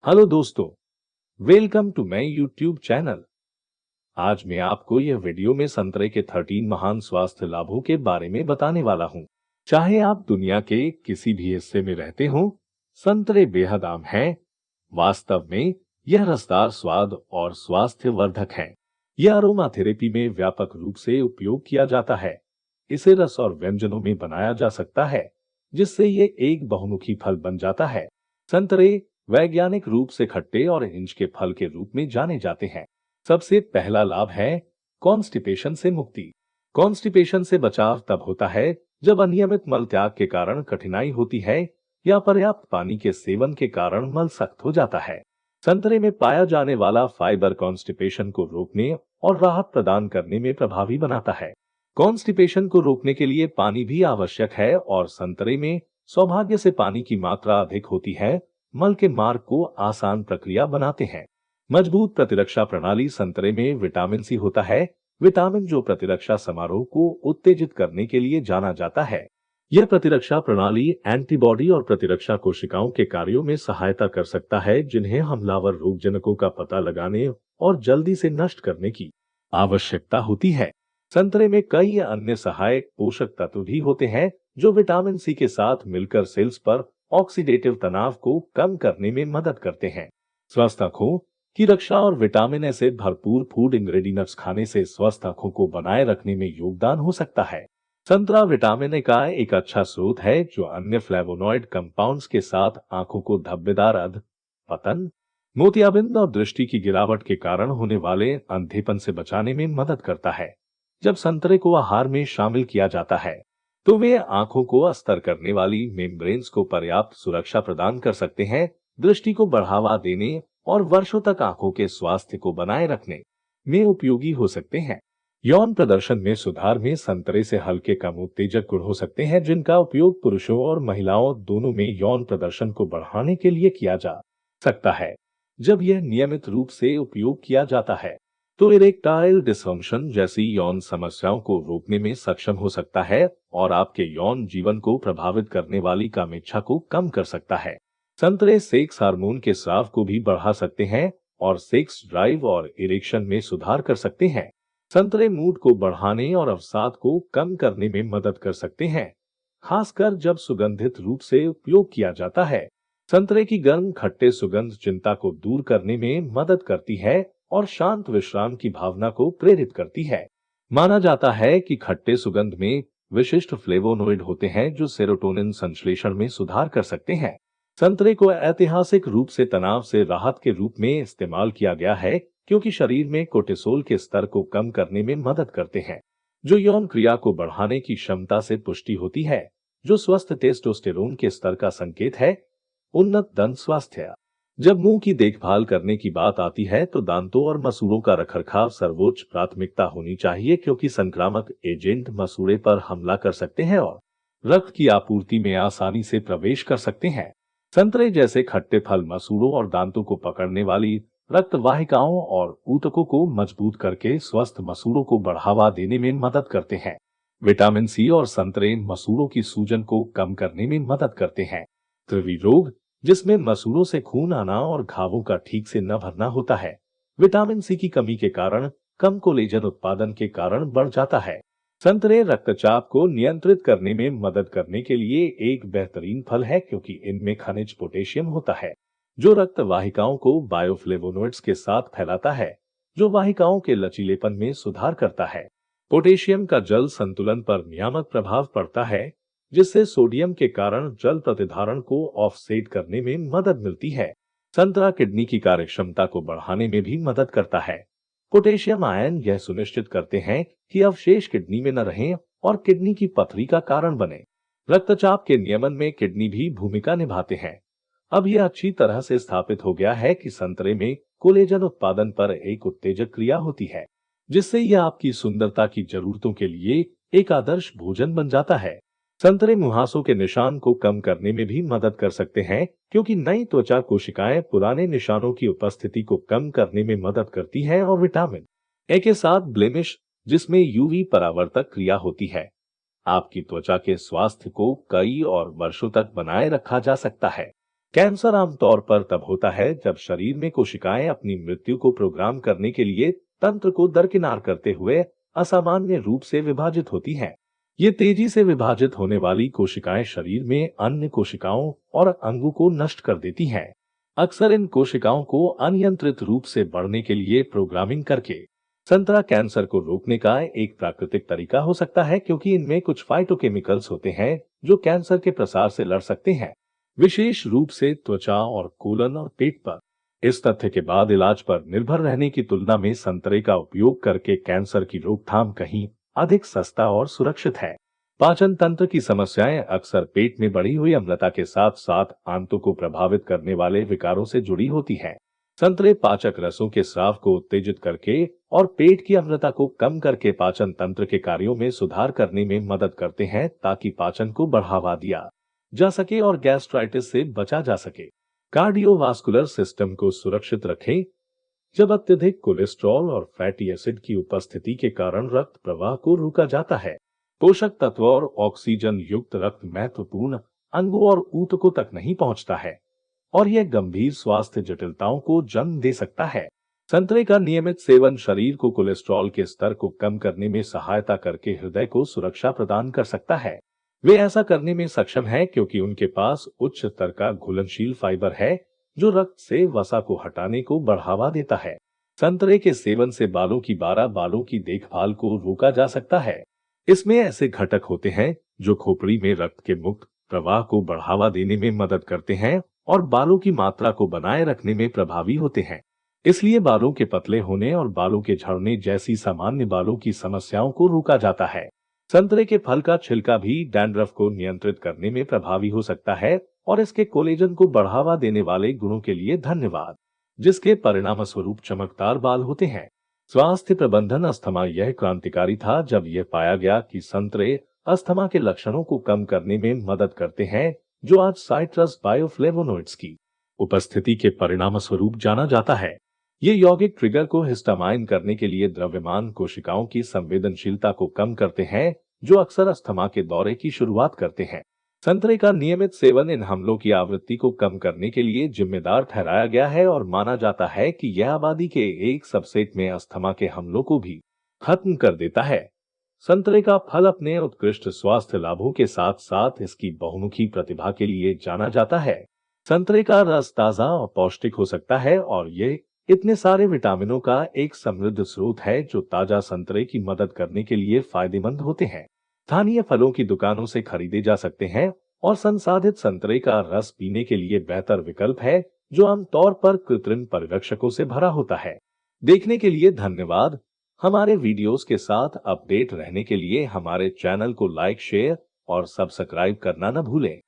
Hello दोस्तों, welcome to my YouTube channel. आज मैं आपको यह वीडियो में संतरे के 13 महान स्वास्थ्य लाभों के बारे में बताने वाला हूं। चाहे आप दुनिया के किसी भी हिस्से में रहते हो, संतरे बेहद आम हैं। वास्तव में यह रसदार स्वाद और स्वास्थ्यवर्धक है। यह अरोमा थेरेपी में व्यापक रूप से उपयोग किया जाता है। इसे रस और व्यंजनों में बनाया जा सकता है, जिससे ये एक बहुमुखी फल बन जाता है। संतरे वैज्ञानिक रूप से खट्टे और इंच के फल के रूप में जाने जाते हैं। सबसे पहला लाभ है कॉन्स्टिपेशन से मुक्ति। कॉन्स्टिपेशन से बचाव तब होता है जब अनियमित मल त्याग के कारण कठिनाई होती है या पर्याप्त पानी के सेवन के कारण मल सख्त हो जाता है। संतरे में पाया जाने वाला फाइबर कॉन्स्टिपेशन को रोकने और राहत प्रदान करने में प्रभावी बनाता है। कॉन्स्टिपेशन को रोकने के लिए पानी भी आवश्यक है और संतरे में सौभाग्य से पानी की मात्रा अधिक होती है। मल के मार्ग को आसान प्रक्रिया बनाते हैं। मजबूत प्रतिरक्षा प्रणाली। संतरे में विटामिन सी होता है। विटामिन जो प्रतिरक्षा समारोह को उत्तेजित करने के लिए जाना जाता है। यह प्रतिरक्षा प्रणाली एंटीबॉडी और प्रतिरक्षा कोशिकाओं के कार्यों में सहायता कर सकता है, जिन्हें हमलावर रोगजनकों का पता लगाने और जल्दी से नष्ट करने की आवश्यकता होती है। संतरे में कई अन्य सहायक पोषक तत्व भी होते हैं, जो विटामिन सी के साथ मिलकर सेल्स पर ऑक्सीडेटिव तनाव को कम करने में मदद करते हैं। स्वस्थ आंखों की रक्षा और विटामिन ए से भरपूर फूड इंग्रेडिएंट्स खाने से स्वस्थ आंखों को बनाए रखने में योगदान हो सकता है। संतरा विटामिन ए का एक अच्छा स्रोत है, जो अन्य फ्लेवोनॉइड कंपाउंड्स के साथ आंखों को धब्बेदार अध पतन, मोतियाबिंद और दृष्टि की गिरावट के कारण होने वाले अंधेपन से बचाने में मदद करता है। जब संतरे को आहार में शामिल किया जाता है, तो वे आंखों को अस्तर करने वाली मेम्ब्रेन्स को पर्याप्त सुरक्षा प्रदान कर सकते हैं, दृष्टि को बढ़ावा देने और वर्षों तक आंखों के स्वास्थ्य को बनाए रखने में उपयोगी हो सकते हैं। यौन प्रदर्शन में सुधार में संतरे से हल्के कम उत्तेजक गुण हो सकते हैं, जिनका उपयोग पुरुषों और महिलाओं दोनों में यौन प्रदर्शन को बढ़ाने के लिए किया जा सकता है। जब यह नियमित रूप से उपयोग किया जाता है, तो इरेक्टाइल डिसफंक्शन जैसी यौन समस्याओं को रोकने में सक्षम हो सकता है और आपके यौन जीवन को प्रभावित करने वाली कामेच्छा को कम कर सकता है। संतरे सेक्स हार्मोन के स्राव को भी बढ़ा सकते हैं और सेक्स ड्राइव और इरेक्शन में सुधार कर सकते हैं। संतरे मूड को बढ़ाने और अवसाद को कम करने में मदद कर सकते हैं, खासकर जब सुगंधित रूप से उपयोग किया जाता है। संतरे की गर्म खट्टे सुगंध चिंता को दूर करने में मदद करती है और शांत विश्राम की भावना को प्रेरित करती है। माना जाता है कि खट्टे सुगंध में विशिष्ट फ्लेवोनोइड होते हैं, जो सेरोटोनिन संश्लेषण में सुधार कर सकते हैं। संतरे को ऐतिहासिक रूप से तनाव से राहत के रूप में इस्तेमाल किया गया है, क्योंकि शरीर में कोर्टिसोल के स्तर को कम करने में मदद करते हैं, जो यौन क्रिया को बढ़ाने की क्षमता से पुष्टि होती है, जो स्वस्थ टेस्टोस्टेरोन के स्तर का संकेत है। उन्नत दंत स्वास्थ्य। जब मुंह की देखभाल करने की बात आती है, तो दांतों और मसूड़ों का रखरखाव सर्वोच्च प्राथमिकता होनी चाहिए, क्योंकि संक्रामक एजेंट मसूड़े पर हमला कर सकते हैं और रक्त की आपूर्ति में आसानी से प्रवेश कर सकते हैं। संतरे जैसे खट्टे फल मसूड़ों और दांतों को पकड़ने वाली रक्त वाहिकाओं और ऊतकों को मजबूत करके स्वस्थ मसूड़ों को बढ़ावा देने में मदद करते हैं। विटामिन सी और संतरे मसूड़ों की सूजन को कम करने में मदद करते हैं। त्रिवी रोग, जिसमें मसूड़ों से खून आना और घावों का ठीक से न भरना होता है, विटामिन सी की कमी के कारण कम कोलेजन उत्पादन के कारण बढ़ जाता है। संतरे रक्तचाप को नियंत्रित करने में मदद करने के लिए एक बेहतरीन फल है, क्योंकि इनमें खनिज पोटेशियम होता है, जो रक्त वाहिकाओं को बायोफ्लेवोनोइड्स के साथ फैलाता है, जो वाहिकाओं के लचीलेपन में सुधार करता है। पोटेशियम का जल संतुलन पर नियामक प्रभाव पड़ता है, जिससे सोडियम के कारण जल प्रतिधारण को ऑफसेट करने में मदद मिलती है। संतरा किडनी की कार्यक्षमता को बढ़ाने में भी मदद करता है। पोटेशियम आयन यह सुनिश्चित करते हैं कि अवशेष किडनी में न रहें और किडनी की पथरी का कारण बने। रक्तचाप के नियमन में किडनी भी भूमिका निभाते हैं। अब यह अच्छी तरह से स्थापित हो गया है कि संतरे में कोलेजन उत्पादन पर एक उत्तेजक क्रिया होती है, जिससे यह आपकी सुंदरता की जरूरतों के लिए एक आदर्श भोजन बन जाता है। संतरे मुहासों के निशान को कम करने में भी मदद कर सकते हैं, क्योंकि नई त्वचा कोशिकाएं पुराने निशानों की उपस्थिति को कम करने में मदद करती हैं और विटामिन ए के साथ ब्लेमिश, जिसमें यूवी परावर्तक क्रिया होती है, आपकी त्वचा के स्वास्थ्य को कई और वर्षों तक बनाए रखा जा सकता है। कैंसर आमतौर पर तब होता है जब शरीर में कोशिकाएं अपनी मृत्यु को प्रोग्राम करने के लिए तंत्र को दरकिनार करते हुए असामान्य रूप से विभाजित होती हैं। ये तेजी से विभाजित होने वाली कोशिकाएं शरीर में अन्य कोशिकाओं और अंगों को नष्ट कर देती हैं। अक्सर इन कोशिकाओं को अनियंत्रित रूप से बढ़ने के लिए प्रोग्रामिंग करके संतरा कैंसर को रोकने का एक प्राकृतिक तरीका हो सकता है, क्योंकि इनमें कुछ फाइटोकेमिकल्स होते हैं जो कैंसर के प्रसार से लड़ सकते हैं, विशेष रूप से त्वचा और कोलन और पेट पर। इस तथ्य के बाद इलाज पर निर्भर रहने की तुलना में संतरे का उपयोग करके कैंसर की रोकथाम कहीं अधिक सस्ता और सुरक्षित है। पाचन तंत्र की समस्याएं अक्सर पेट में बढ़ी हुई अम्लता के साथ साथ आंतों को प्रभावित करने वाले विकारों से जुड़ी होती हैं। संतरे पाचक रसों के स्राव को उत्तेजित करके और पेट की अम्लता को कम करके पाचन तंत्र के कार्यों में सुधार करने में मदद करते हैं, ताकि पाचन को बढ़ावा दिया जा सके और गैस्ट्राइटिस से बचा जा सके। कार्डियोवास्कुलर सिस्टम को सुरक्षित रखें। जब अत्यधिक कोलेस्ट्रॉल और फैटी एसिड की उपस्थिति के कारण रक्त प्रवाह को रोका जाता है, पोषक तत्व और ऑक्सीजन युक्त रक्त महत्वपूर्ण अंगों और ऊतकों तक नहीं पहुंचता है और यह गंभीर स्वास्थ्य जटिलताओं को जन्म दे सकता है। संतरे का नियमित सेवन शरीर को कोलेस्ट्रॉल के स्तर को कम करने में सहायता करके हृदय को सुरक्षा प्रदान कर सकता है। वे ऐसा करने में सक्षम है क्योंकि उनके पास उच्च स्तर का घुलनशील फाइबर है जो रक्त से वसा को हटाने को बढ़ावा देता है। संतरे के सेवन से बालों की देखभाल को रोका जा सकता है। इसमें ऐसे घटक होते हैं जो खोपड़ी में रक्त के मुक्त प्रवाह को बढ़ावा देने में मदद करते हैं और बालों की मात्रा को बनाए रखने में प्रभावी होते हैं। इसलिए बालों के पतले होने और बालों के झड़ने जैसी सामान्य बालों की समस्याओं को रोका जाता है। संतरे के फल का छिलका भी डैंड्रफ को नियंत्रित करने में प्रभावी हो सकता है और इसके कोलेजन को बढ़ावा देने वाले गुणों के लिए धन्यवाद, जिसके परिणाम स्वरूप चमकदार बाल होते हैं। स्वास्थ्य प्रबंधन अस्थमा यह क्रांतिकारी था जब यह पाया गया कि संतरे अस्थमा के लक्षणों को कम करने में मदद करते हैं, जो आज साइट्रस बायोफ्लेवोनोइड्स की उपस्थिति के परिणाम स्वरूप जाना जाता है। ये यौगिक ट्रिगर को हिस्टामाइन करने के लिए द्रव्यमान कोशिकाओं की संवेदनशीलता को कम करते हैं, जो अक्सर अस्थमा के दौरे की शुरुआत करते हैं। संतरे का नियमित सेवन इन हमलों की आवृत्ति को कम करने के लिए जिम्मेदार ठहराया गया है और माना जाता है कि यह आबादी के एक सबसेट में अस्थमा के हमलों को भी खत्म कर देता है। संतरे का फल अपने उत्कृष्ट स्वास्थ्य लाभों के साथ साथ इसकी बहुमुखी प्रतिभा के लिए जाना जाता है। संतरे का रस ताजा और पौष्टिक हो सकता है और ये इतने सारे विटामिनों का एक समृद्ध स्रोत है जो ताजा संतरे की मदद करने के लिए फायदेमंद होते हैं। स्थानीय फलों की दुकानों से खरीदे जा सकते हैं और संसाधित संतरे का रस पीने के लिए बेहतर विकल्प है, जो आमतौर पर कृत्रिम परिरक्षकों से भरा होता है। देखने के लिए धन्यवाद। हमारे वीडियोस के साथ अपडेट रहने के लिए हमारे चैनल को लाइक, शेयर और सब्सक्राइब करना न भूलें।